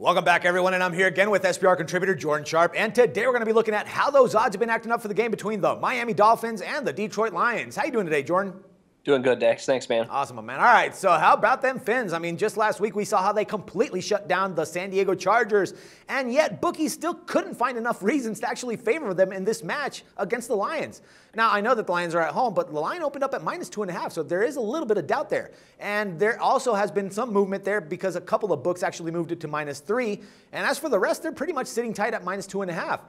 Welcome back, everyone, and I'm here again with SBR contributor Jordan Sharp, and today we're going to be looking at how those odds have been acting up for the game between the Miami Dolphins and the Detroit Lions. How you doing today, Jordan? Doing good, Dex. Thanks, man. Awesome, man. All right, so how about them Fins? I mean, just last week we saw how they completely shut down the San Diego Chargers, and yet bookies still couldn't find enough reasons to actually favor them in this match against the Lions. Now, I know that the Lions are at home, but the line opened up at -2.5, so there is a little bit of doubt there. And there also has been some movement there because a couple of books actually moved it to -3. And as for the rest, they're pretty much sitting tight at -2.5.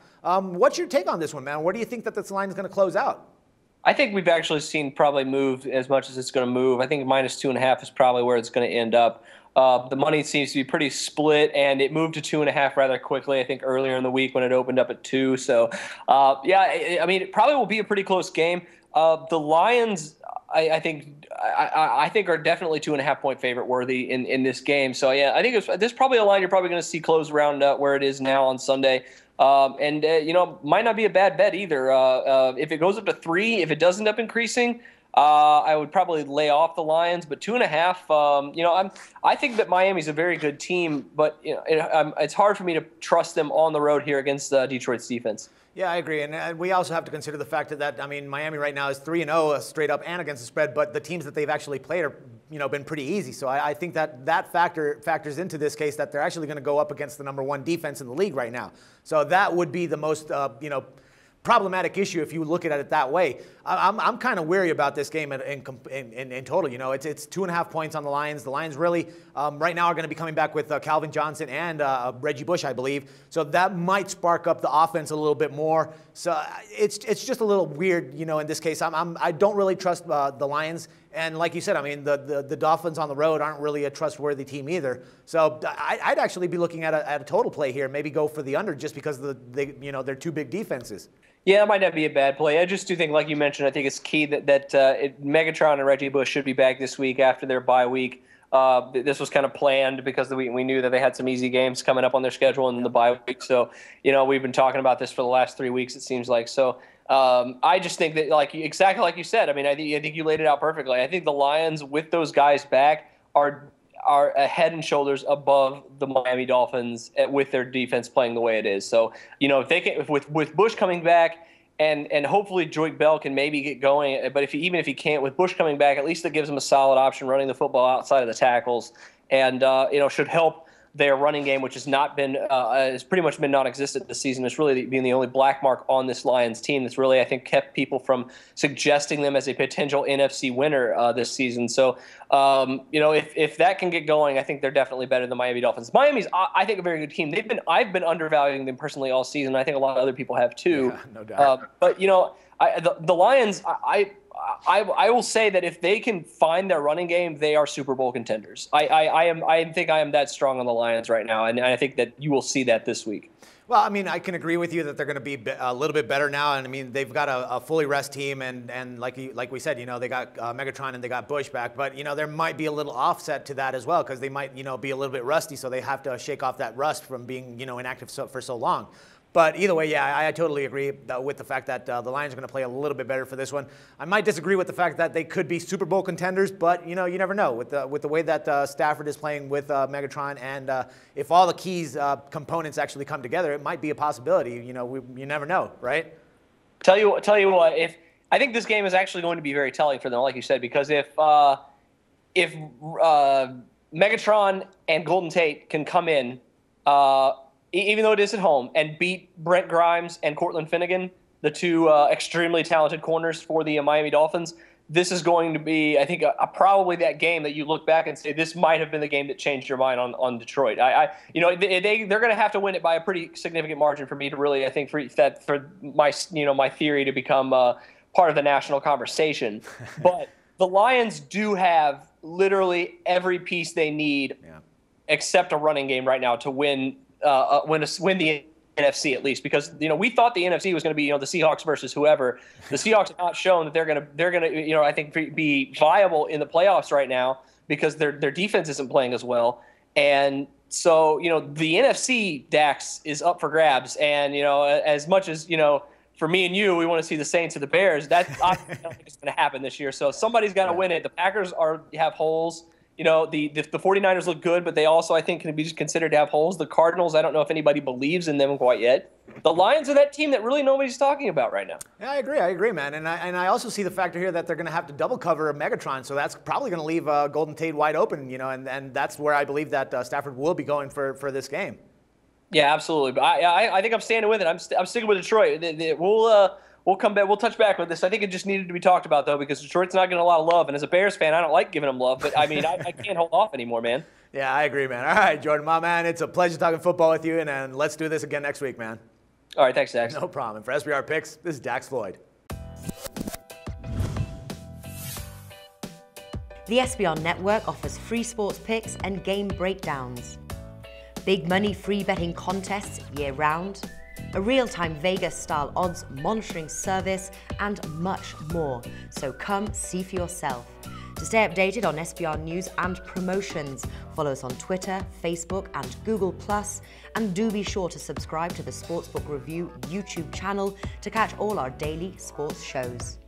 What's your take on this one, man? Where do you think that this line is going to close out? I think we've actually seen probably move as much as it's going to move. I think -2.5 is probably where it's going to end up. The money seems to be pretty split, and it moved to 2.5 rather quickly, I think, earlier in the week when it opened up at 2. So, yeah, I mean, it probably will be a pretty close game. The Lions, I think are definitely 2.5 point favorite worthy in this game. So, yeah, I think there's probably a line you're probably going to see close around where it is now on Sunday. Might not be a bad bet either. If it goes up to 3, if it does end up increasing, I would probably lay off the Lions. But 2.5, I think that Miami's a very good team, but it's hard for me to trust them on the road here against Detroit's defense. Yeah, I agree, and we also have to consider the fact that I mean, Miami right now is 3-0 straight up and against the spread, but the teams that they've actually played are been pretty easy. So I think that factors into this case that they're actually going to go up against the #1 defense in the league right now. So that would be the most problematic issue if you look at it that way. I'm kind of weary about this game in total. It's 2.5 points on the Lions. The Lions really right now are going to be coming back with Calvin Johnson and Reggie Bush, I believe. So that might spark up the offense a little bit more. So it's just a little weird, in this case. I don't really trust the Lions. And like you said, I mean, the Dolphins on the road aren't really a trustworthy team either. So I'd actually be looking at a total play here, maybe go for the under just because they're two big defenses. Yeah, it might not be a bad play. I just do think, like you mentioned, I think it's key that Megatron and Reggie Bush should be back this week after their bye week. This was kind of planned because we knew that they had some easy games coming up on their schedule in the bye week. So, we've been talking about this for the last 3 weeks, it seems like. So I just think that, exactly like you said, I mean, I think you laid it out perfectly. I think the Lions, with those guys back, are a head and shoulders above the Miami Dolphins with their defense playing the way it is. So, if they can, with Bush coming back and hopefully Joyke Bell can maybe get going, but even if he can't, with Bush coming back, at least that gives them a solid option running the football outside of the tackles, and should help their running game, which has pretty much been non-existent this season. It's really been the only black mark on this Lions team that's really, I think, kept people from suggesting them as a potential NFC winner this season. So, if that can get going, I think they're definitely better than Miami Dolphins. Miami's, I think, a very good team. I've been undervaluing them personally all season. I think a lot of other people have too. Yeah, no doubt. But the Lions, I will say that if they can find their running game, they are Super Bowl contenders. I think I am that strong on the Lions right now, and I think that you will see that this week. Well, I mean, I can agree with you that they're going to be a little bit better now, and I mean, they've got a fully rest team, and like we said, they got Megatron and they got Bush back, but there might be a little offset to that as well because they might be a little bit rusty, so they have to shake off that rust from being inactive for so long. But either way, yeah, I totally agree with the fact that the Lions are going to play a little bit better for this one. I might disagree with the fact that they could be Super Bowl contenders, but you never know with the way that Stafford is playing with Megatron, and if all the keys components actually come together, it might be a possibility. You never know, right? Tell you what, if I think this game is actually going to be very telling for them, like you said, because if Megatron and Golden Tate can come in. Even though it is at home, and beat Brent Grimes and Cortland Finnegan, the two extremely talented corners for the Miami Dolphins, this is going to be, I think, probably that game that you look back and say this might have been the game that changed your mind on Detroit. They're going to have to win it by a pretty significant margin for me to really, I think, for my theory to become part of the national conversation. But the Lions do have literally every piece they need, except a running game right now to win the NFC at least, because we thought the NFC was going to be the Seahawks versus whoever. The Seahawks have not shown that they're going to I think be viable in the playoffs right now because their defense isn't playing as well, and so the NFC, Dax, is up for grabs, and as much as for me and you, we want to see the Saints or the Bears. That I don't think it's going to happen this year. So somebody's got to win it. The Packers have holes. You know, the 49ers look good, but they also, I think, can be considered to have holes. The Cardinals, I don't know if anybody believes in them quite yet. The Lions are that team that really nobody's talking about right now. Yeah, I agree, man. And I also see the factor here that they're going to have to double cover Megatron, so that's probably going to leave Golden Tate wide open, you know, and that's where I believe that Stafford will be going for this game. Yeah, absolutely. But I think I'm standing with it. I'm sticking with Detroit. We'll come back. We'll touch back with this. I think it just needed to be talked about, though, because Detroit's not getting a lot of love. And as a Bears fan, I don't like giving them love. But, I mean, I can't hold off anymore, man. Yeah, I agree, man. All right, Jordan, my man, it's a pleasure talking football with you, and let's do this again next week, man. All right, thanks, Dax. No problem. And for SBR Picks, this is Dax Floyd. The SBR Network offers free sports picks and game breakdowns. Big money free betting contests year-round, a real-time Vegas-style odds monitoring service, and much more. So come see for yourself. To stay updated on SBR news and promotions, follow us on Twitter, Facebook, and Google+, and do be sure to subscribe to the Sportsbook Review YouTube channel to catch all our daily sports shows.